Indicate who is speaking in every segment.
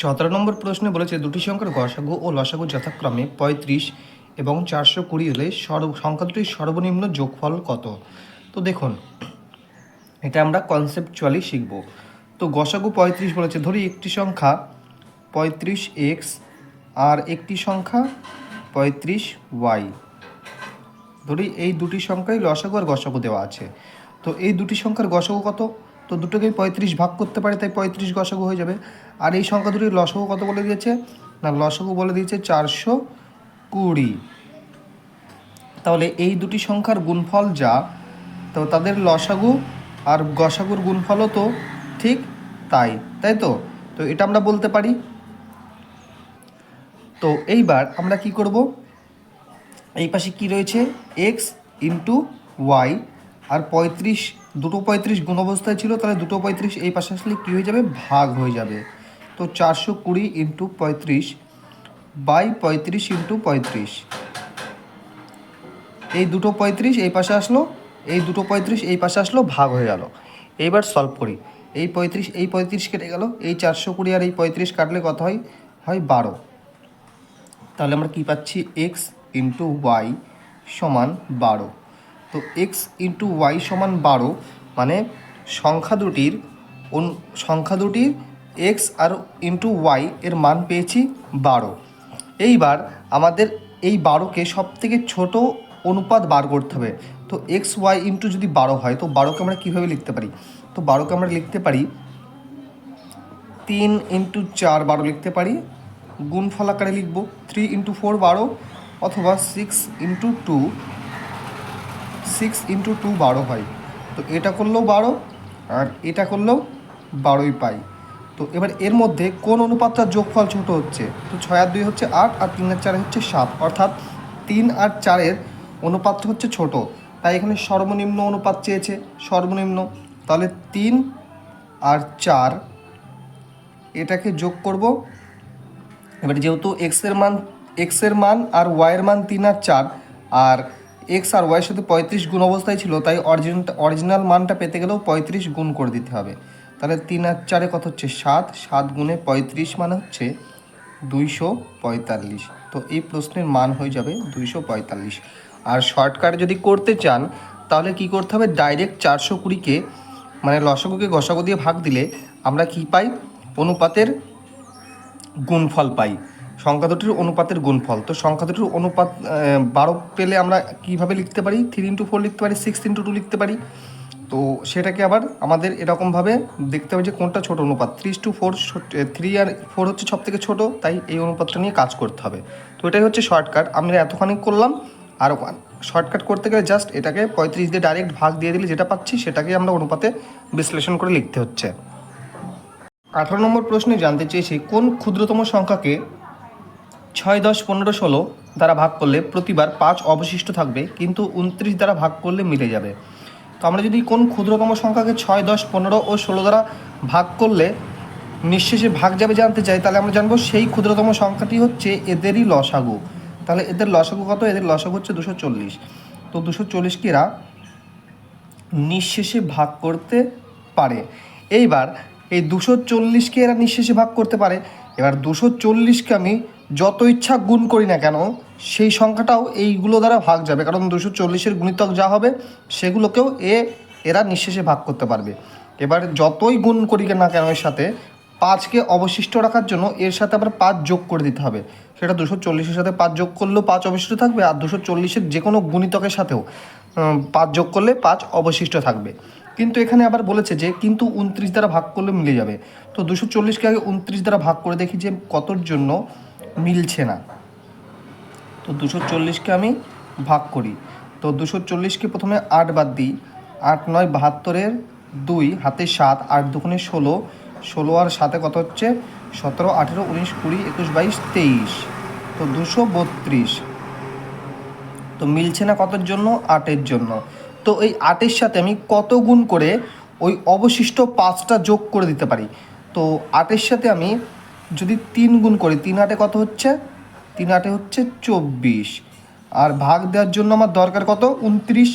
Speaker 1: নম্বর প্রশ্নে বলেছে দুটি সংখ্যার গসাগু ও লসাগু যথাক্রমে 35 এবং 420 হলে সংখ্যা দুটির সর্বনিম্ন যোগফল কত। তো দেখুন, এটা আমরা কনসেপচুয়ালি শিখব। তো গসাগু 35 বলেছে, ধরি একটি সংখ্যা 35x আর একটি সংখ্যা 35y। ধরি এই দুটি সংখ্যাই লসাগু আর গসাগু দেওয়া আছে। তো এই দুটি সংখ্যার গসাগু কত? তো দুটোকেই 35 ভাগ করতে পারে, তাই 35 গসাগু হয়ে যাবে। আর এই সংখ্যা দুটির লসাগু কত বলে দিয়েছে? না, লসাগু বলে দিয়েছে 420। তাহলে এই দুটি সংখ্যার গুণফল যা, তো তাদের লসাগু আর গসাগুর গুণফলও তো ঠিক তাই, তাই তো? তো এটা আমরা বলতে পারি। তো এইবার আমরা কি করব, এই পাশে কি রয়েছে? এক্স ইন্টু ওয়াই আর 35, দুটো 35 গুণ অবস্থায় ছিল, তাহলে দুটো 35 এই পাশে আসলে কী হয়ে যাবে? ভাগ হয়ে যাবে। তো 420 ইন্টু 35 বাই 35 ইন্টু 35, এই দুটো 35 এই পাশে আসলো, এই দুটো 35 এই পাশে আসলো, ভাগ হয়ে গেল। এইবার সলভ করি। এই 35 কেটে গেল, এই 420 আর এই 35 কাটলে কত হয়? 12। তাহলে আমরা কি পাচ্ছি? এক্স ইন্টু ওয়াই সমান 12। তো এক্স ইন্টু ওয়াই সমান 12 মানে সংখ্যা দুটির এক্স আর ইন্টু ওয়াই এর মান পেয়েছি 12। এইবার আমাদের এই 12কে সব থেকে ছোটো অনুপাত বার করতে হবে। তো এক্স ওয়াই ইন্টু যদি 12 হয়, তো 12কে আমরা কীভাবে লিখতে পারি? তো 12কে আমরা লিখতে পারি 3 ইন্টু 4 12 লিখতে পারি, গুণফল আকারে লিখব 3 ইন্টু 4 12, অথবা 6 ইন্টু 2 12 হয়। তো এটা করলেও 12 আর এটা করলেও 12ই পাই। তো এবার এর মধ্যে কোন অনুপাতটার যোগফল ছোট হচ্ছে? তো 6 আর 2 হচ্ছে 8 আর 3 আর 4 হচ্ছে 7, অর্থাৎ 3 আর 4-এর অনুপাতটা হচ্ছে ছোট, তাই এখানে সর্বনিম্ন অনুপাত চেয়েছে, সর্বনিম্ন। তাহলে 3 আর 4 এটাকে যোগ করব। এবার যেহেতু এক্সের মান আর ওয়াইয়ের মান 3 আর 4, আর এক্স আর ওয়াইয়ের সাথে 35 গুণ অবস্থায় ছিল, তাই অরিজিনাল মানটা পেতে গেলেও 35 গুণ করে দিতে হবে। তাহলে 3 আর 4 কত হচ্ছে? 7, 7 গুণে 35 মানে হচ্ছে 245। তো এই প্রশ্নের মান হয়ে যাবে 245। আর শর্টকাট যদি করতে চান তাহলে কি করতে হবে? ডাইরেক্ট 420কে মানে লসাগুকে গসাগু দিয়ে ভাগ দিলে আমরা কি পাই? অনুপাতের গুণফল পাই, সংখ্যা দুটির অনুপাতের গুণফল। তো সংখ্যা দুটির অনুপাত 12 পেলে আমরা কিভাবে লিখতে পারি? 3 ইন্টু 4 লিখতে পারি, 6 ইন্টু 2 লিখতে পারি। তো সেটাকে আবার আমাদের এরকমভাবে দেখতে হবে যে কোনটা ছোট অনুপাত। 3:4, 3 আর 4 হচ্ছে সব থেকে ছোটো, তাই এই অনুপাতটা নিয়ে কাজ করতে হবে। তো এটাই হচ্ছে শর্টকাট, আমরা এতখানি করলাম। আর শর্টকাট করতে গেলে জাস্ট এটাকে 35 দিয়ে ডাইরেক্ট ভাগ দিয়ে দিলে যেটা পাচ্ছি সেটাকে আমরা অনুপাতে বিশ্লেষণ করে লিখতে হচ্ছে। 18 নম্বর প্রশ্নে জানতে চেয়েছি, কোন ক্ষুদ্রতম সংখ্যাকে 6, 10, 15, 16 দ্বারা ভাগ করলে প্রতিবার 5 অবশিষ্ট থাকবে, কিন্তু 29 দ্বারা ভাগ করলে মিলে যাবে। তো আমরা যদি কোন ক্ষুদ্রতম সংখ্যাকে 6, 10, 15 ও 16 দ্বারা ভাগ করলে নিঃশেষে ভাগ যাবে জানতে চাই, তাহলে আমরা জানবো সেই ক্ষুদ্রতম সংখ্যাটি হচ্ছে এদেরই লসাগু। তাহলে এদের লসাগু কত? এদের লসাগু হচ্ছে 240। তো 240কে এরা নিঃশেষে ভাগ করতে পারে। এইবার এই 240কে এরা নিঃশেষে ভাগ করতে পারে। এবার 240কে আমি যত ইচ্ছা গুণ করি না কেন, সেই সংখ্যাটাও এইগুলো দ্বারা ভাগ যাবে, কারণ 240-এর গুণিতক যা হবে সেগুলোকেও এরা নিঃশেষে ভাগ করতে পারবে। এবার যতই গুণ করি না কেন এর সাথে, 5কে অবশিষ্ট রাখার জন্য এর সাথে আবার 5 যোগ করে দিতে হবে। সেটা 240-এর সাথে 5 যোগ করলেও 5 অবশিষ্ট থাকবে, আর 240-এর যে কোনো গুণিতকের সাথেও 5 যোগ করলে 5 অবশিষ্ট থাকবে। কিন্তু এখানে আবার বলেছে যে কিন্তু 29 দ্বারা ভাগ করলে মিলে যাবে। তো 240কে আগে 29 দ্বারা ভাগ করে দেখি যে কতর জন্য মিলছে না। তো 240কে আমি ভাগ করি। তো 240কে প্রথমে 8 বাদ দিই, 8 9 72-এর 2 হাতে 7, 8 দুগুণে 16, 16 আর 7 কত হচ্ছে? 17, 18, 19, 20, 21, 22, 23। তো 232। তো মিলছে না কতর জন্য? 8-এর জন্য। তো এই 8-এর সাথে আমি কত গুণ করে ওই অবশিষ্ট 5টা যোগ করে দিতে পারি? তো 8-এর সাথে আমি যদি 3 গুণ করি, 3 8-এ কত হচ্ছে? 3 8-এ হচ্ছে 24। আর ভাগ দেওয়ার জন্য আমার দরকার কত? 29।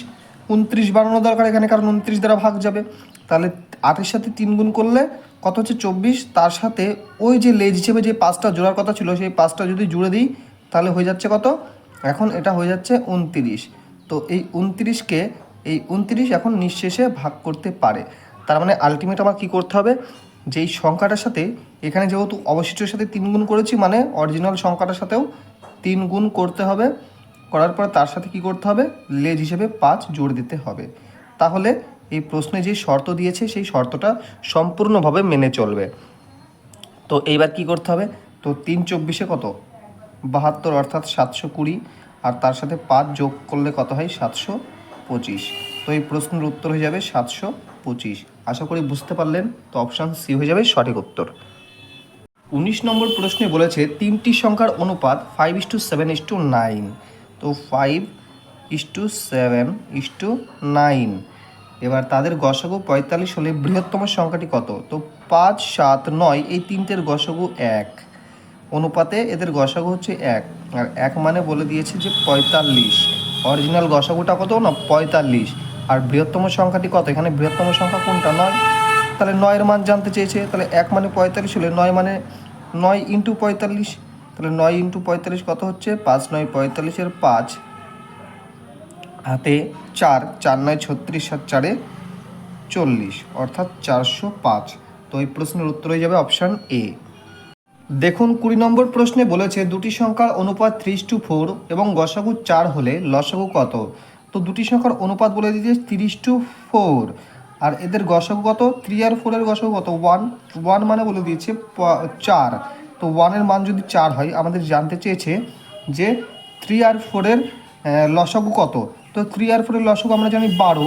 Speaker 1: 29 বানানো দরকার এখানে, কারণ 29 দ্বারা ভাগ যাবে। তাহলে 8-এর সাথে 3 গুণ করলে কত হচ্ছে 24, তার সাথে ওই যে লেজ হিসেবে যে 5টা জোড়ার কথা ছিল সেই 5টা যদি জুড়ে দিই তাহলে হয়ে যাচ্ছে কত, এখন এটা হয়ে যাচ্ছে 29। তো এই 29কে এই 29 এখন নিঃশেষে ভাগ করতে পারে। তার মানে আলটিমেট আমার কী করতে হবে, যেই সংখ্যাটার সাথে এখানে যেহেতু অবশিষ্টের সাথে 3 গুণ করেছি মানে অরিজিনাল সংখ্যাটার সাথেও 3 গুণ করতে হবে, করার পরে তার সাথে কি করতে হবে, লেজ হিসেবে 5 জোড় দিতে হবে। তাহলে এই প্রশ্নে যে শর্ত দিয়েছে সেই শর্তটা সম্পূর্ণভাবে মেনে চলবে। তো এইবার কি করতে হবে, তো 3×24 কত 72, অর্থাৎ 720, আর তার সাথে 5 যোগ করলে কত হয় 725। তো এই প্রশ্নের উত্তর হয়ে যাবে 725। আশা করি বুঝতে পারলেন। তো অপশান সি হয়ে যাবে সঠিক উত্তর। 19 নম্বর প্রশ্নে বলেছে 3টি সংখ্যার অনুপাত 5:7:9। তো 5:7:9, এবার তাদের গসাগু 45 হলে বৃহত্তম সংখ্যাটি কত, তো 5, 7, 9 এই তিনটের গসাগু 1, অনুপাতে এদের গসাগু হচ্ছে 1, আর 1 মানে বলে দিয়েছে যে 45, অরিজিনাল গসাগুটা কত না 45, আর বৃহত্তম সংখ্যাটি কত, এখানে বৃহত্তম সংখ্যা কোনটা 9, তাহলে 9-এর মান জানতে চেয়েছে, তাহলে 1 মানে 45 হলে 9 মানে 9 × 45, তাহলে 9 × 45 কত হচ্ছে 5, 9 45, 5 হাতে 4, 4 9 36, 7 4 40, অর্থাৎ 405। তো এই প্রশ্নের উত্তর হয়ে যাবে অপশান এ। দেখুন 20 নম্বর প্রশ্নে বলেছে দুটি সংখ্যার অনুপাত 3:4 এবং গসাগু 4 হলে লসাগু কত। তো দুটি সংখ্যার অনুপাত বলে দিয়েছে 3:4, আর এদের গসাগু কত, 3 আর 4 এর গসাগু কত 1, 1 মানে বলে দিয়েছে 4। তো 1-এর মান যদি 4 হয়, আমাদের জানতে চেয়েছে যে 3 আর 4 এর লসাগু কত। তো 3 আর 4 এর লসাগু আমরা জানি 12।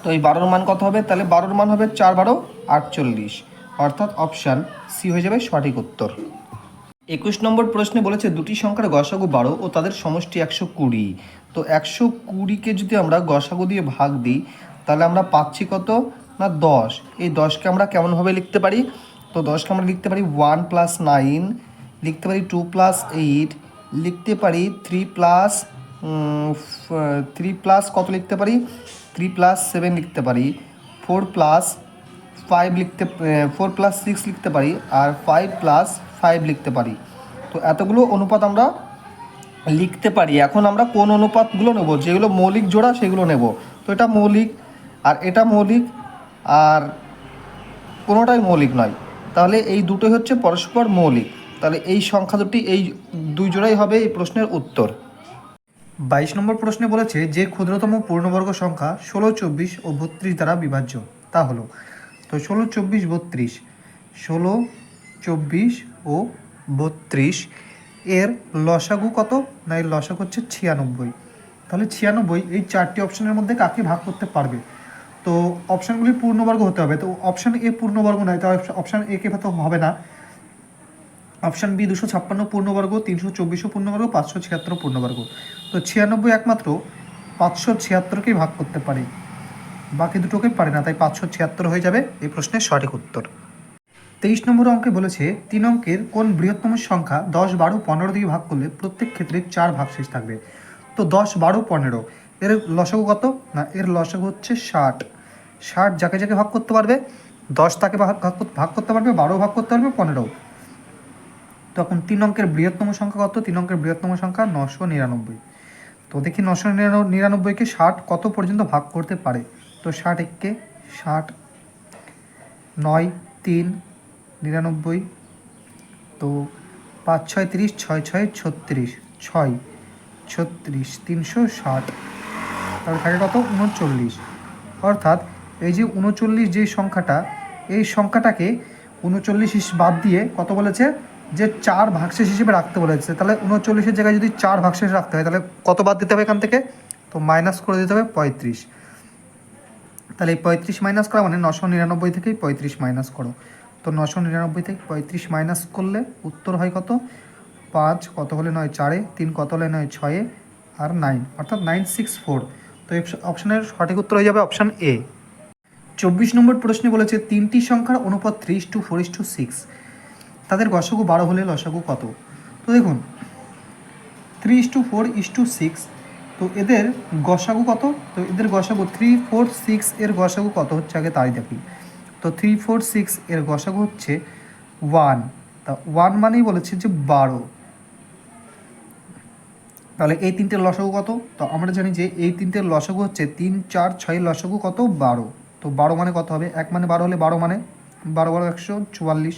Speaker 1: তো এই 12-এর মান কত হবে, তাহলে 12-এর মান হবে 4 12 48, অর্থাৎ অপশান সি হয়ে যাবে সঠিক উত্তর। 21 নম্বর প্রশ্নে বলেছে দুটি সংখ্যার গসাগু 12 ও তাদের সমষ্টি 120। তো 120কে যদি আমরা গসাগু দিয়ে ভাগ দিই তাহলে আমরা পাচ্ছি কত না 10। এই 10কে আমরা কেমনভাবে লিখতে পারি, তো 10কে আমরা লিখতে পারি 1 + 9, লিখতে পারি 2 + 8, লিখতে পারি 3 প্লাস কত লিখতে পারি 3 + 7 লিখতে পারি, 4 + 5 লিখতে 4 + 6 লিখতে পারি, আর 5 + 5 লিখতে পারি। তো এতগুলো অনুপাত আমরা লিখতে পারি। এখন আমরা কোন অনুপাতগুলো নেব, যেগুলো মৌলিক জোড়া সেগুলো নেব। তো এটা মৌলিক আর এটা মৌলিক, আর কোনোটাই মৌলিক নয়, তাহলে এই দুটোই হচ্ছে পরস্পর মৌলিক। তাহলে এই সংখ্যা দুটি, এই দুই জোড়াই হবে এই প্রশ্নের উত্তর। 22 নম্বর প্রশ্নে বলেছে যে ক্ষুদ্রতম পূর্ণবর্গ সংখ্যা 16, 24 ও 32 দ্বারা বিভাজ্য তা হলো। তো 16, 24, 32, 16, 24 ও 32 এর লসাগু কত না, এর লসাগু হচ্ছে 96। তাহলে 96 এই 4টি অপশানের মধ্যে কাকে ভাগ করতে পারবে। তো অপশানগুলি পূর্ণবর্গ হতে হবে। তো অপশান এ পূর্ণবর্গ নয়, তো অপশান এ কে তো হবে না। অপশান বি 256 পূর্ণবর্গ, 324 পূর্ণবর্গ, 576 পূর্ণবর্গ। তো 96 একমাত্র 576কেই ভাগ করতে পারে, বাকি দুটোকে পারে না, তাই 576 হয়ে যাবে এই প্রশ্নের সঠিক উত্তর। 23 নম্বর অঙ্কে বলেছে 3 অঙ্কের কোন বৃহত্তম সংখ্যা 10, 12, 15 দিয়ে ভাগ করলে প্রত্যেক ক্ষেত্রে 4 ভাগশেষ থাকবে। তো 10, 12, 15 এর লসাগু কত না, এর লসাগু হচ্ছে 60। 60 যাকে যাকে ভাগ করতে পারবে, 10 তাকে ভাগ করতে পারবে, 12 ভাগ করতে পারবে, 15। তখন 3 অঙ্কের বৃহত্তম সংখ্যা কত, 3 অঙ্কের বৃহত্তম সংখ্যা 999। তো দেখি 999কে 60 কত পর্যন্ত ভাগ করতে পারে। তো 60 একে 60, 9 3 99, তো 5 6 30, 6 6 36, 6 36, 360, তাহলে থাকে কত 39। অর্থাৎ এই যে 39 যে সংখ্যাটা, এই সংখ্যাটাকে 39 বাদ দিয়ে কত বলেছে যে 4 ভাগশেষ হিসেবে রাখতে বলেছে। তাহলে 39-এর জায়গায় যদি 4 ভাগশেষ রাখতে হয় তাহলে কত বাদ দিতে হবে এখান থেকে, তো মাইনাস করে দিতে হবে 35। তাহলে এই 35 মাইনাস করা মানে 999 থেকেই 35 মাইনাস করো। তো 999 থেকে 35 মাইনাস করলে উত্তর হয় কত, 5 কত হলে 9, 4, 3 কত হলে 9, 6, আর 9, অর্থাৎ 964। তো এই অপশানের সঠিক উত্তর হয়ে যাবে অপশান এ। 24 নম্বর প্রশ্নে বলেছে 3টি সংখ্যার অনুপাত 3:4:6, তাদের গসাগু 12 হলে লসাগু কত। তো দেখুন 3:4:6, তো এদের গসাগু কত, তো এদের গসাগু 3, 4, 6 এর গসাগু কত হচ্ছে আগে তাই দেখি। তো
Speaker 2: তো 3, 4, 6 এর গসাগু হচ্ছে 1। তা 1 মানেই বলেছে যে 12। তাহলে এই তিনটের লসাগু কত? তো আমরা জানি যে এই তিনটের লসাগু হচ্ছে 3, 4, 6 লসাগু কত? 12। তো 12 মানে কত হবে? 1 মানে 12 হলে 12 মানে 12 12 144।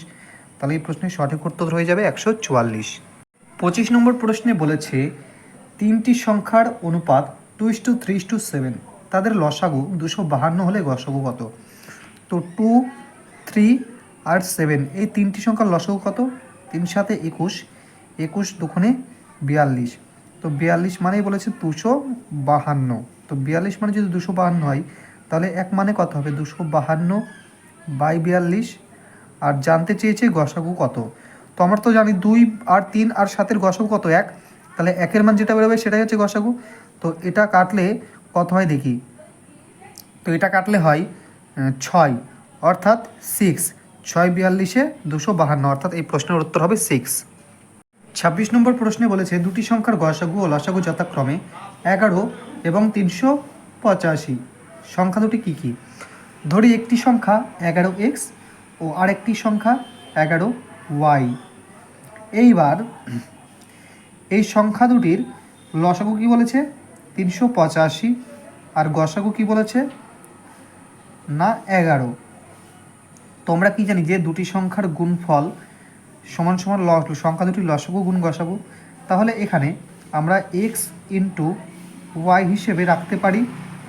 Speaker 2: তাহলে এই প্রশ্নের সঠিক উত্তর হয়ে যাবে 144। 25 নম্বর প্রশ্নে বলেছে তিনটি সংখ্যার অনুপাত 2:3:7, তাদের লসাগু 252 হলে গসাগু কত? তো 2, 3 আর 7 এই তিনটি সংখ্যার লসাগু কত? 3 সাথে 21, 21 দুগুণে 42। তো 42 মানেই বলেছে 252। তো 42 মানে যদি 252 হয় তাহলে 1 মানে কত হবে? 252/42। আর জানতে চেয়েছে গসাগু কত। তো আমরা তো জানি 2 আর 3 আর 7-এর গসাগু কত? 1। তাহলে 1-এর মান যেটা বেরোবে সেটাই হচ্ছে গসাগু। তো এটা কাটলে কত হয় দেখি। তো এটা কাটলে হয় 6, অর্থাৎ 6। 6 42-এ 252, অর্থাৎ এই প্রশ্নের উত্তর হবে 6। 26 নম্বর প্রশ্নে বলেছে দুটি সংখ্যার গসাগু ও লসাগু যথাক্রমে 11 এবং 385। সংখ্যা দুটি কী কী? ধরি একটি সংখ্যা 11x ও আরেকটি সংখ্যা 11y। এইবার এই সংখ্যা দুটির লসাগু কী বলেছে? 385। আর গসাগু কী বলেছে? না 11। তোমরা কি জানি যে দুটি সংখ্যার গুণফল সমান সমান সংখ্যা দুটির লসাগু গুণ গসাগু। তাহলে এখানে আমরা এক্স ইন্টু ওয়াই হিসেবে রাখতে পারি,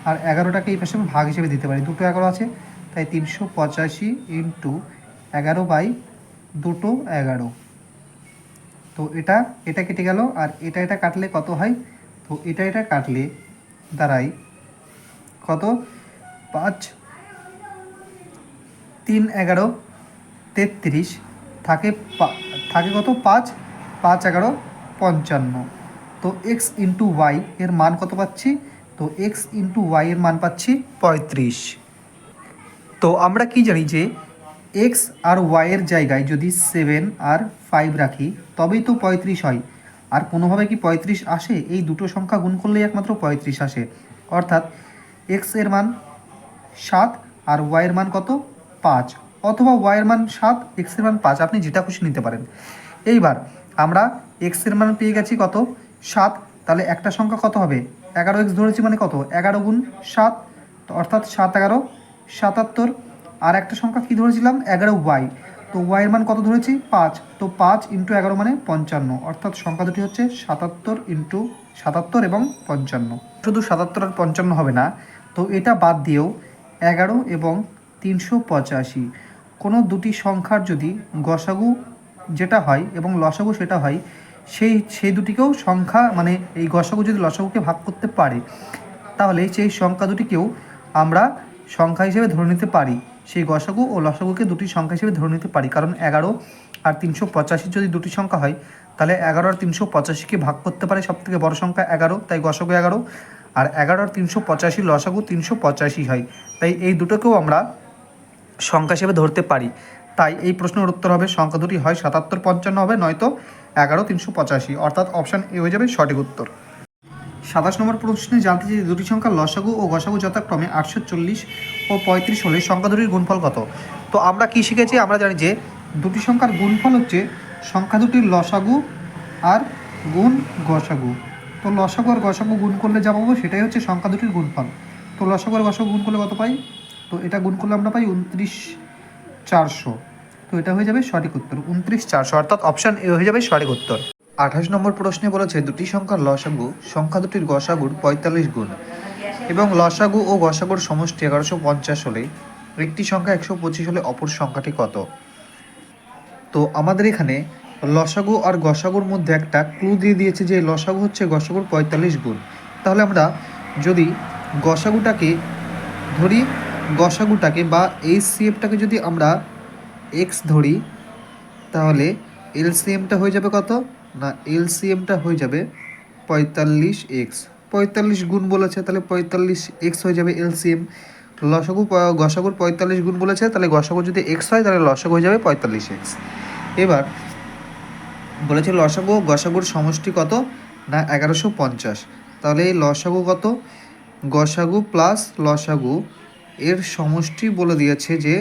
Speaker 2: আর 11টাকে এই পাশে ভাগ হিসেবে দিতে পারি। দুটো 11 আছে, তাই 385 ইন্টু 11/2 তো এটা কেটে গেল, আর এটা কাটলে কত হয়? তো এটা কাটলে দাঁড়াই কত? 5, 3, 11, 33 থাকে কত? 5, 5, 11, 55। তো এক্স ইন্টু ওয়াই এর মান কত পাচ্ছি? তো এক্স ইন্টু ওয়াই এর মান পাচ্ছি 35। তো আমরা কি জানি যে এক্স আর ওয়াইয়ের জায়গায় যদি 7 আর 5 রাখি তবেই তো 35 হয়। আর কোনোভাবে কি 35 আসে? এই দুটো সংখ্যা গুণ করলেই একমাত্র 35 আসে। অর্থাৎ এক্স এর মান 7 আর ওয়াইয়ের মান কত? 5, অথবা ওয়াইয়ের মান 7, এক্সের মান 5, আপনি যেটা খুশি নিতে পারেন। এইবার আমরা এক্সের মান পেয়ে গেছি কত? 7। তাহলে একটা সংখ্যা কত হবে? 11x ধরেছি মানে কত? 11 গুণ 7, অর্থাৎ 7 11 77। আর একটা সংখ্যা কি ধরেছিলাম? 11y। তো ওয়াইয়ের মান কত ধরেছি? 5। তো 5 ইন্টু 11 মানে 55, অর্থাৎ সংখ্যা দুটি হচ্ছে 77 ইন্টু 77 এবং 55। শুধু 77 আর 55 হবে না, তো এটা বাদ দিয়েও 11 এবং 385 কোনো দুটি সংখ্যার যদি গসাগু যেটা হয় এবং লসাগু সেটা হয়, সেই দুটিকেও সংখ্যা মানে এই গসাগু যদি লসাগুকে ভাগ করতে পারে তাহলে সেই সংখ্যা দুটিকেও আমরা সংখ্যা হিসেবে ধরে নিতে পারি। সেই গসাগু ও লসাগুকে দুটি সংখ্যা হিসেবে ধরে নিতে পারি, কারণ 11 আর 385 যদি দুটি সংখ্যা হয় তাহলে 11 আর 385কে ভাগ করতে পারে সবথেকে বড় সংখ্যা 11, তাই গসাগু 11। আর 11 আর 385 লসাগু 385 হয়, তাই এই দুটোকেও আমরা সংখ্যা হিসেবে ধরতে পারি। তাই এই প্রশ্নের উত্তর হবে সংখ্যা দুটি হয় 77 55 হবে, নয়তো 11 385, অর্থাৎ অপশান এ হয়ে যাবে সঠিক উত্তর। 27 নম্বর প্রশ্নে জানতে চাই দুটি সংখ্যার লসাগু ও গসাগু যথাক্রমে 840 ও 35 হলে সংখ্যা দুটির গুণফল কত? তো আমরা কি শিখেছি? আমরা জানি যে দুটি সংখ্যার গুণফল হচ্ছে সংখ্যা দুটির লসাগু আর গুণ গসাগু। তো লসাগু আর গসাগু গুণ করলে যা পাবো সেটাই হচ্ছে সংখ্যা দুটির গুণফল। তো লসাগু আর গসাগু গুণ করলে কত পাই? তো এটা গুণ করলে আমরা পাই 29,400। তো এটা হয়ে যাবে সঠিক উত্তর 29,400, অর্থাৎ অপশান এ হয়ে যাবে সঠিক উত্তর। 28 নম্বর প্রশ্নে বলেছে দুটি সংখ্যার লসাগু সংখ্যা দুটির গসাগুর 45 গুণ এবং লসাগু ও গসাগুর সমষ্টি 1150 হলে একটি সংখ্যা 125 হলে অপর সংখ্যাটি কত? তো আমাদের এখানে লসাগু আর গসাগুর মধ্যে একটা ক্লু দিয়ে দিয়েছে যে লসাগু হচ্ছে গসাগুর 45 গুণ। তাহলে আমরা যদি গসাগুটাকে ধরি, গসাগুটাকে বা এই সিএফটাকে যদি আমরা এক্স ধরি তাহলে এলসিএমটা হয়ে যাবে কত? না এলসিএমটা হয়ে যাবে 45x। 45 গুণ বলেছে, তাহলে 45x হয়ে যাবে এলসিএম। গসাগুর 45 গুণ বলেছে, তাহলে গসাগু যদি এক্স হয় তাহলে লসাগু হয়ে যাবে 45x। এবার বলেছে লসাগু গসাগুর সমষ্টি কত? না 1150। তাহলে এই লসাগু কত? গসাগু প্লাস লসাগু এর সমষ্টি বলে দিয়েছে যে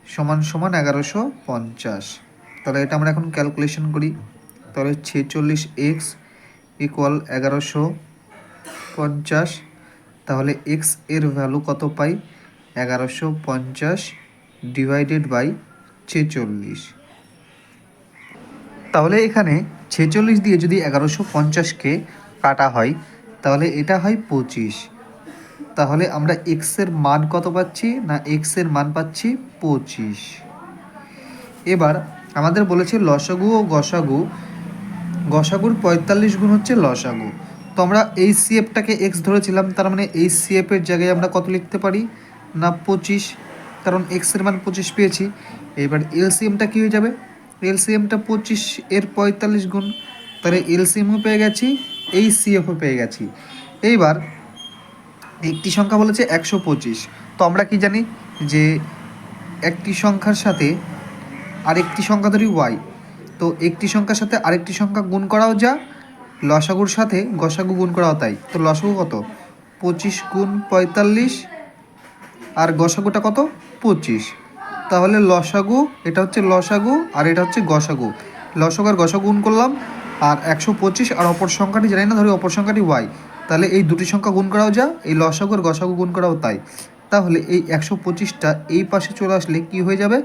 Speaker 2: সমান সমান 1150। তাহলে এটা আমরা এখন ক্যালকুলেশন করি। তাহলে 46x ইকুয়াল 1150। তাহলে x এর ভ্যালু কত পাই? 1150 ডিভাইডেড বাই 46। তাহলে এখানে 46 দিয়ে যদি 1150কে কাটা হয় তাহলে এটা হয় 25। তাহলে আমরা x এর মান কত পাচ্ছি? না x এর মান পাচ্ছি 25। এবার আমাদের বলেছে লসাগু ও গসাগু, গসাগুর 45 গুণ হচ্ছে লসাগু। তো আমরা এই সিএফটাকে x ধরেছিলাম, তার মানে এই সিএফের জায়গায় আমরা কত লিখতে পারি? না 25, কারণ x এর মান 25 পেয়েছি। এবার এলসিএমটা কী হয়ে যাবে? এলসিএমটা 25 এর 45 গুণ, তাহলে এলসিএমও পেয়ে গেছি, এই সিএফও পেয়ে গেছি। এইবার একটি সংখ্যা বলেছে 125। তো আমরা কি জানি যে একটি সংখ্যার সাথে আরেকটি সংখ্যা ধরি ওয়াই, তো একটি সংখ্যার সাথে আরেকটি সংখ্যা গুণ করাও যা, লসাগুর সাথে গসাগু গুণ করাও তাই। তো লসাগু কত? 25 গুণ 45, আর গসাগুটা কত? 25। তাহলে লসাগু, এটা হচ্ছে লসাগু আর এটা হচ্ছে গসাগু। লসাগু আর গসাগু গুণ করলাম, আর 125 আর অপর সংখ্যাটি জানি না, ধরি অপর সংখ্যাটি ওয়াই। তাহলে এই দুটি সংখ্যা গুণ করাও যা, এই লসাগু আর গসাগু গুণ করাও তাই। তাহলে এই 125টা এই পাশে চলে আসলে কি হয়ে যাবে?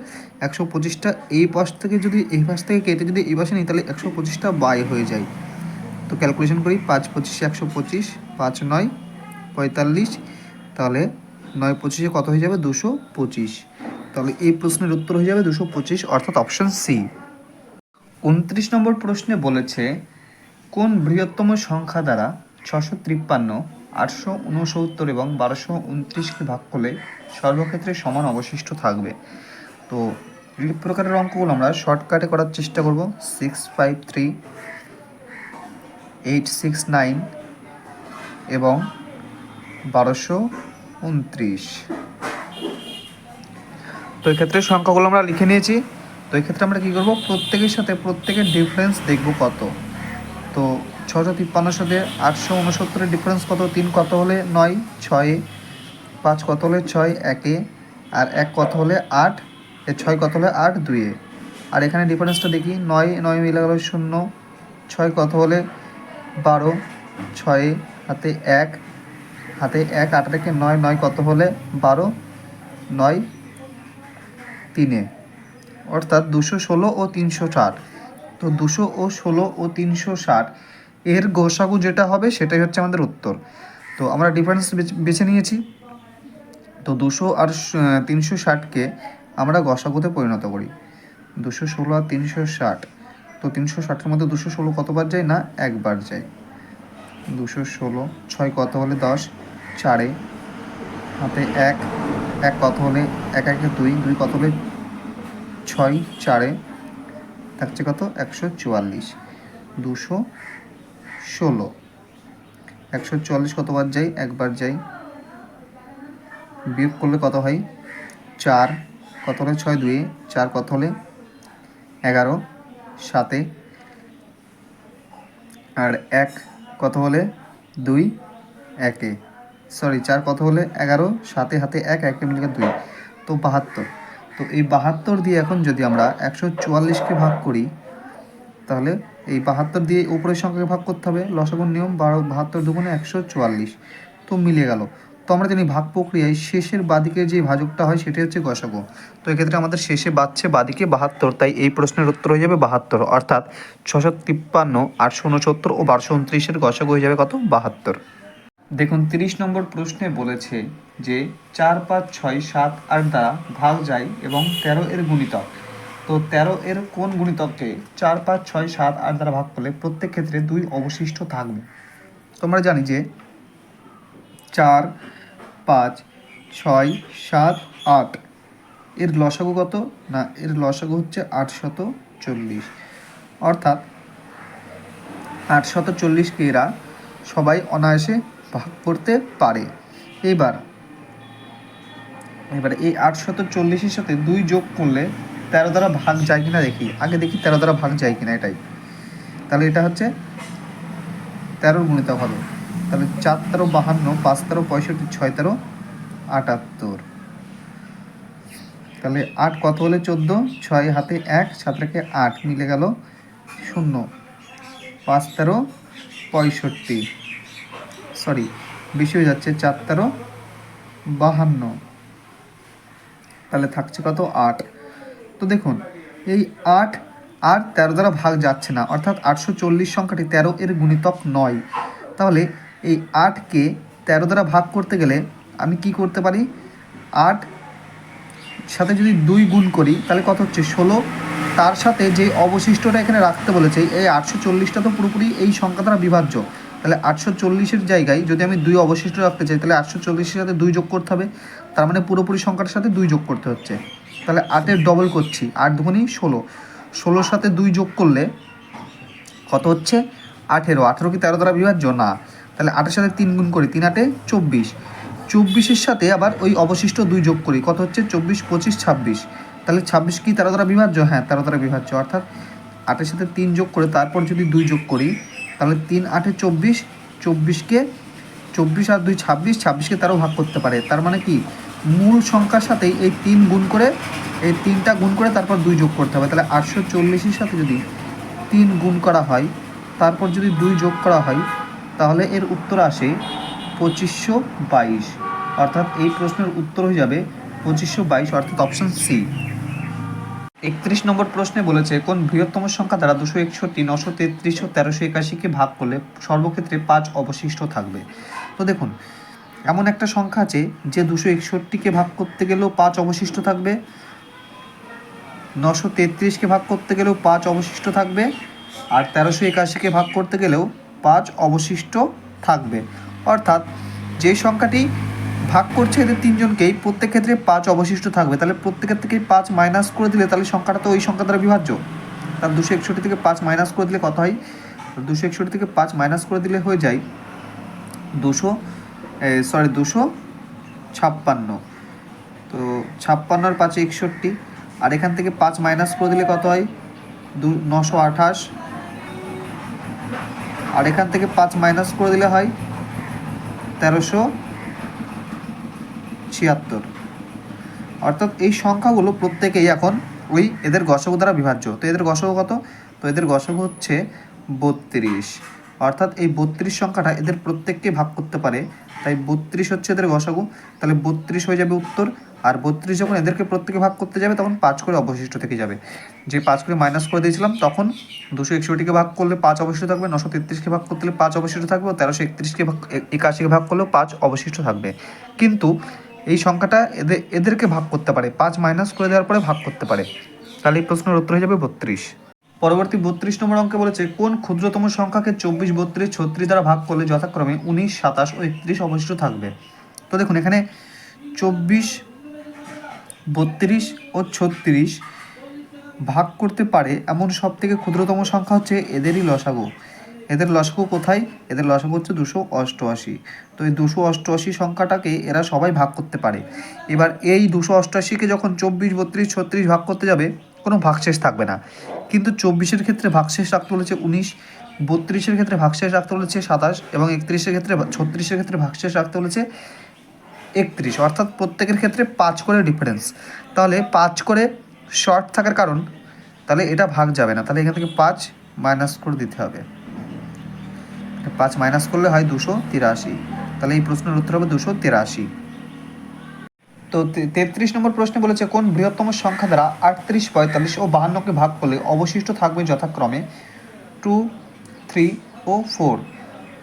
Speaker 2: 125টা এই পাশ থেকে যদি এই পাশ থেকে কেটে যদি এই পাশে নিই তাহলে 125টা বাই হয়ে যায়। তো ক্যালকুলেশন করি, 5 25 125, 5 9 45, তাহলে 9 25 কত হয়ে যাবে? 225। তাহলে এই প্রশ্নের উত্তর হয়ে যাবে 225, অর্থাৎ অপশন সি। 29 নম্বর প্রশ্নে বলেছে কোন বৃহত্তম সংখ্যা দ্বারা 653, 869 এবং 1229কে ভাগ করলে সর্বক্ষেত্রে সমান অবশিষ্ট থাকবে। তো এই প্রকারের অঙ্কগুলো আমরা শর্টকাটে করার চেষ্টা করব। 653, 869 এবং 1229। তো এই ক্ষেত্রে সংখ্যাগুলো আমরা লিখে নিয়েছি। তো এই ক্ষেত্রে আমরা কী করব? প্রত্যেকের সাথে প্রত্যেকের ডিফারেন্স দেখব কত। তো 653 সাথে 869 ডিফারেন্স কত? 3 কত হলে 9, 6, 5 কত হলে 6, 1, আর 1 কত হলে 8, 6 কত হলে 8, 2। আর এখানে ডিফারেন্সটা দেখি, 9 9 মিলে গেল 0, 6 কত হলে 12, 6 হাতে 1, হাতে 1, 8 থেকে 9, 9 কত হলে 12, 9 3, অর্থাৎ 216 ও 360। তো 216 ও 360 এর গসাগু যেটা হবে সেটাই হচ্ছে আমাদের উত্তর। তো আমরা ডিফারেন্স বেছে নিয়েছি। তো 200 আর 360কে আমরা গসাগুতে পরিণত করি। 216 আর 360, তো 360-এর মধ্যে 216 কতবার যায়? না একবার যায়। 216, 6 কত হলে 10, 4, হাতে 1, 1 কত হলে 1 1 2, 2 কত হলে 6, 4 থাকছে কত? 144। 216, 144 কতবার যায়? একবার যায়। বিয়োগ করলে কত হয়? 4 কত হলে 6, 2, 4 কত হলে 11, 7, আর 1 কত হলে 2, 1, সরি 4 কত হলে 11, 7 হাতে 1, 1 মিলে 2, তো 72। তো এই 72 দিয়ে এখন যদি আমরা 144কে ভাগ করি তাহলে এই 72 দিয়ে উপরের সংখ্যাকে ভাগ করতে হবে, লসাগুর নিয়ম, 72 দুগুণে 144, তো মিলে গেল। তো আমরা জানি ভাগ প্রক্রিয়ায় শেষের বাদিকে যে ভাজকটা হয় সেটি হচ্ছে গসাগু। তো এক্ষেত্রে আমাদের শেষে বাদছে বাদিকে 72, তাই এই প্রশ্নের উত্তর হয়ে যাবে 72, অর্থাৎ 653, 869 ও 1229-এর গসাগু হয়ে যাবে কত? 72। দেখুন 30 নম্বর প্রশ্নে বলেছে যে 4 5 6 7 8 দ্বারা ভাগ যায় এবং 13 এর গুণিতক। তো 13 এর কোন গুণিতককে 4 5 6 7 8 দ্বারা ভাগ করলে প্রত্যেক ক্ষেত্রে 2 অবশিষ্ট থাকবে? তোমরা জানি যে 4 5 6 7 8 এর লসাগু কত? না এর লসাগু হচ্ছে 840, অর্থাৎ 840কে এরা সবাই অনায়াসে ভাগ করতে পারে। এবার এই 840-এর সাথে 2 যোগ করলে 13 দ্বারা ভাগ যায় কিনা দেখি। আগে দেখি 13 দ্বারা ভাগ যায় কিনা এটাই। তাহলে এটা হচ্ছে 13 গুণিতক হবে। তাহলে 4 13 52, 5 13 65, 6 13 78। তাহলে 8 কত হলে 14, 6 হাতে 1, 7 রেখে 8 মিলে গেল 0, 5 13 65, সরি বেশি হয়ে যাচ্ছে, 4 13 52, তাহলে থাকছে কত 8। তো দেখুন এই 8 আর 13 দ্বারা ভাগ যাচ্ছে না, অর্থাৎ 840 সংখ্যাটি 13 এর গুণিতক নয়। তাহলে এই 8কে 13 দ্বারা ভাগ করতে গেলে আমি কি করতে পারি, 8 সাথে যদি 2 গুণ করি তাহলে কত হচ্ছে 16, তার সাথে যে অবশিষ্টটা এখানে রাখতে বলেছে এই 840টা তো পুরোপুরি এই সংখ্যা দ্বারা বিভাজ্য, তাহলে 840-এর জায়গায় যদি আমি 2 অবশিষ্ট রাখতে চাই তাহলে 840-এর সাথে 2 যোগ করতে হবে, তার মানে পুরোপুরি সংখ্যাটার সাথে 2 যোগ করতে হচ্ছে। তাহলে 8-এর ডবল করছি, 8 দুগুণই 16, 16-র সাথে 2 যোগ করলে কত হচ্ছে 18, 18 কি 13 দ্বারা বিভাজ্য না, তাহলে 8-এর সাথে 3 গুণ করি, 3 8 24, 24-এর সাথে আবার ওই অবশিষ্ট 2 যোগ করি, কত হচ্ছে 24 25 26, তাহলে 26 কি 13 দ্বারা বিভাজ্য, হ্যাঁ 13 দ্বারা বিভাজ্য, অর্থাৎ 8-এর সাথে 3 যোগ করে তারপর যদি 2 যোগ করি তাহলে 3 8 24, 24কে 24 আর 2 26, 26কে 13 ভাগ করতে পারে, তার মানে কি মূল সংখ্যার সাথেই এই 3 গুণ করে, এই 3টা গুণ করে তারপর 2 যোগ করতে হবে, তাহলে 840-এর সাথে যদি 3 গুণ করা হয় তারপর যদি 2 যোগ করা হয় তাহলে এর উত্তর আসে 2522, অর্থাৎ এই প্রশ্নের উত্তর হয়ে যাবে 2522, অর্থাৎ অপশন সি। 31 নম্বর প্রশ্নে বলেছে কোন বৃহত্তম সংখ্যা দ্বারা 261, 933 ও 1381কে ভাগ করলে সর্বক্ষেত্রে 5 অবশিষ্ট থাকবে। তো দেখুন এমন একটা সংখ্যা আছে যে 261কে ভাগ করতে গেলেও 5 অবশিষ্ট থাকবে, 933কে ভাগ করতে গেলেও 5 অবশিষ্ট থাকবে, আর 1381কে ভাগ করতে গেলেও 5 অবশিষ্ট থাকবে, অর্থাৎ যে সংখ্যাটি ভাগ করছে এদের তিনজনকেই প্রত্যেক ক্ষেত্রে 5 অবশিষ্ট থাকবে, তাহলে প্রত্যেকের থেকেই 5 মাইনাস করে দিলে তাহলে সংখ্যাটা তো ওই সংখ্যা দ্বারা বিভাজ্য, তার 261 থেকে 5 মাইনাস করে দিলে কত হয়, 261 থেকে 5 মাইনাস করে দিলে হয়ে যায় 256, তো 56 আর 5 61, আর এখান থেকে 5 মাইনাস করে দিলে কত হয় 928, আর এখান থেকে 5 মাইনাস করে দিলে হয় 1376, অর্থাৎ এই সংখ্যাগুলো প্রত্যেকেই এখন ওই এদের গসগু দ্বারা বিভাজ্য। তো এদের গসগু কত, তো এদের গসগু হচ্ছে 32, অর্থাৎ এই 32 সংখ্যাটা এদের প্রত্যেককে ভাগ করতে পারে, তাই 32 হচ্ছে এদের গসগু, তাহলে 32 হয়ে যাবে উত্তর, আর 32 যখন এদেরকে প্রত্যেকে ভাগ করতে যাবে তখন 5 করে অবশিষ্ট থেকে যাবে, যে 5 করে মাইনাস করে দিয়েছিলাম তখন 261কে ভাগ করলে 5 অবশিষ্ট থাকবে, 933কে ভাগ করতে গেলে 5 অবশিষ্ট থাকবে, ও 1381কে ভাগ করলেও 5 অবশিষ্ট থাকবে, কিন্তু এই সংখ্যাটা এদেরকে ভাগ করতে পারে, 5 মাইনাস করে দেওয়ার পরে ভাগ করতে পারে, তাহলে এই প্রশ্নের উত্তর হয়ে যাবে 32। পরবর্তী 32 নম্বর অঙ্কে বলেছে কোন ক্ষুদ্রতম সংখ্যাকে 24 32 36 দ্বারা ভাগ করলে যথাক্রমে 19 27 ও 31 অবশিষ্ট থাকবে। তো দেখুন এখানে 24 32 ও 36 ভাগ করতে পারে এমন সব থেকে ক্ষুদ্রতম সংখ্যা হচ্ছে এদেরই লসাগু। এদের লসাগু কোথায়, এদের লসাগু হচ্ছে 288। তো এই 288 সংখ্যাটাকে এরা সবাই ভাগ করতে পারে। এবার এই 288কে যখন 24 32 36 ভাগ করতে যাবে কোনো ভাগশেষ থাকবে না, কিন্তু 24-এর ক্ষেত্রে ভাগশেষ রাখতে বলেছে 19, 32-এর ক্ষেত্রে ভাগশেষ রাখতে বলেছে 27, এবং 31-এর ক্ষেত্রে 36-এর ক্ষেত্রে ভাগশেষ রাখতে বলেছে 31, অর্থাৎ প্রত্যেকের ক্ষেত্রে 5 করে ডিফারেন্স। তাহলে 5 করে শর্ট থাকার কারণ তাহলে এটা ভাগ যাবে না, তাহলে এখান থেকে 5 মাইনাস করে দিতে হবে, 5 মাইনাস করলে হয় 283, তাহলে এই প্রশ্নের উত্তর হবে 283। তো 33 নম্বর প্রশ্নে বলেছে কোন বৃহত্তম সংখ্যা দ্বারা 38 45 ও 52কে ভাগ করলে অবশিষ্ট থাকবে যথাক্রমে 2 3 ও 4,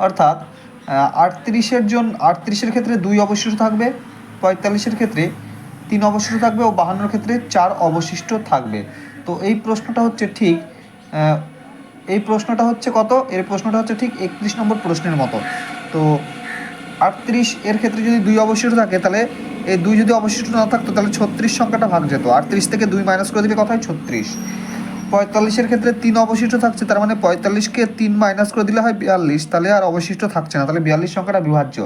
Speaker 2: অর্থাৎ 38-এর ক্ষেত্রে 2 অবশিষ্ট থাকবে, 45-এর ক্ষেত্রে 3 অবশিষ্ট থাকবে, ও 52-এর ক্ষেত্রে 4 অবশিষ্ট থাকবে। তো এই প্রশ্নটা হচ্ছে ঠিক ঠিক 31 নম্বর প্রশ্নের মতো। তো 38-এর ক্ষেত্রে যদি 2 অবশিষ্ট থাকে তাহলে এই 2 যদি অবশিষ্ট না থাকতো তাহলে 36 সংখ্যাটা ভাগ যেত, 38 থেকে 2 মাইনাস করে দিলে কত হয় 36। 45-এর ক্ষেত্রে 3 অবশিষ্ট থাকছে, তার মানে 45-কে 3 মাইনাস করে দিলে হয় 42, তাহলে আর অবশিষ্ট থাকছে না, তাহলে 42 সংখ্যাটা বিভাজ্য।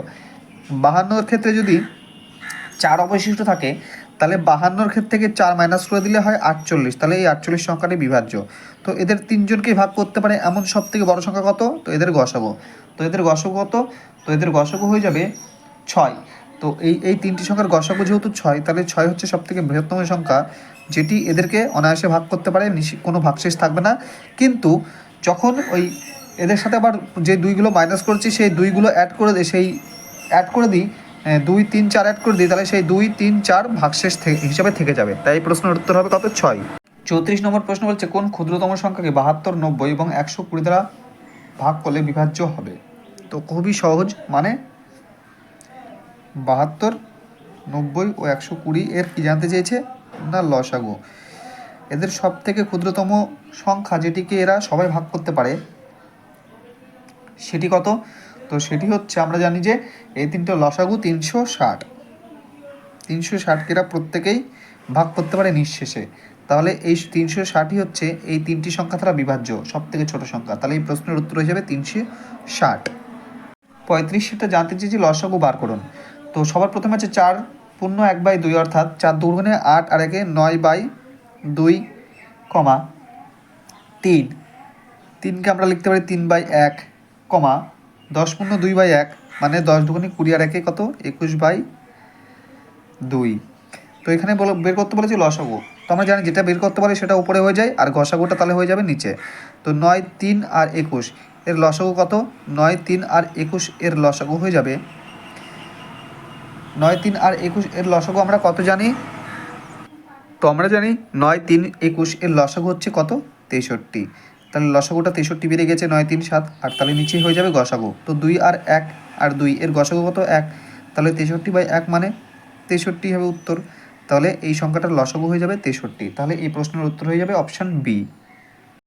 Speaker 2: 52-এর ক্ষেত্রে যদি 4 অবশিষ্ট থাকে তাহলে 52-এর ক্ষেত্র থেকে 4 মাইনাস করে দিলে হয় 48, তাহলে এই 48 সংখ্যাটি বিভাজ্য। তো এদের তিনজনকেই ভাগ করতে পারে এমন সব থেকে বড় সংখ্যা কত, তো এদের গসাগু। তো এদের গসাগু কত, তো এদের গসাগু হয়ে যাবে 6, তো এই তিনটি সংখ্যার গসাগু যেহেতু 6, তাহলে 6 হচ্ছে সবথেকে বৃহত্তম সংখ্যা, যেটি এদেরকে অনায়াসে ভাগ করতে পারে, কোনো ভাগশেষ থাকবে না। কিন্তু যখন ওই এদের সাথে আবার যে দুইগুলো মাইনাস করছি সেই দুইগুলো অ্যাড করে দিই 2, 3, 4 অ্যাড করে দিই, তাহলে সেই 2, 3, 4 ভাগশেষ হিসাবে থেকে যাবে। তাই এই প্রশ্নের উত্তর হবে কত? 6। 34 নম্বর প্রশ্ন বলছে কোন ক্ষুদ্রতম সংখ্যাকে 72, 90 এবং 120 দ্বারা ভাগ করলে বিভাজ্য হবে? তো খুবই সহজ, মানে 72, 90 ও 120 এর কি জানতে চেয়েছে না লসাগু। এদের সব থেকে ক্ষুদ্রতম সংখ্যা যেটিকে এরা সবাই ভাগ করতে পারে সেটি কত? তো সেটি হচ্ছে, আমরা জানি যে এই তিনটে লসাগু 360। 360কে এরা প্রত্যেকেই ভাগ করতে পারে নিঃশেষে। তাহলে এই 360ই হচ্ছে এই তিনটি সংখ্যা দ্বারা বিভাজ্য সব থেকে ছোট সংখ্যা। তাহলে এই প্রশ্নের উত্তর হয়ে যাবে 360। 35 সেটা জানতে চেয়েছি লসাগু বার করুন। তো সবার প্রথমে আছে 4 পূর্ণ 1/2, অর্থাৎ 4 দুগুণে 8 আর 1 9/2, 3। 3কে আমরা লিখতে পারি 3/1, 10 পূর্ণ 2/1, মানে 10 দুগুণে 20 আর 1 কত? 21/2। তো এখানে বের করতে বলেছি লসাগু। তো আমরা জানি যেটা বের করতে পারি সেটা উপরে হয়ে যায়, আর গসাগুটা তাহলে হয়ে যাবে নিচে। তো 9, 3 আর 21 এর লসাগু কত? 9, 3 আর 21 এর লসাগু হয়ে যাবে 9, 3 আর 21 এর লসাগু আমরা কত জানি? তো আমরা জানি 9, 3, 21 এর লসাগু হচ্ছে কত? 63। তাহলে লসাগুটা 63 বেড়ে গেছে, 9, 3, 7, আর তাহলে নিচেই হয়ে যাবে গসাগু। তো 2 আর 1 আর 2 এর গসাগু কত? 1। তাহলে 63/1 মানে 63 হবে উত্তর। তাহলে এই সংখ্যাটার লসাগু হয়ে যাবে 63। তাহলে এই প্রশ্নের উত্তর হয়ে যাবে অপশান বি।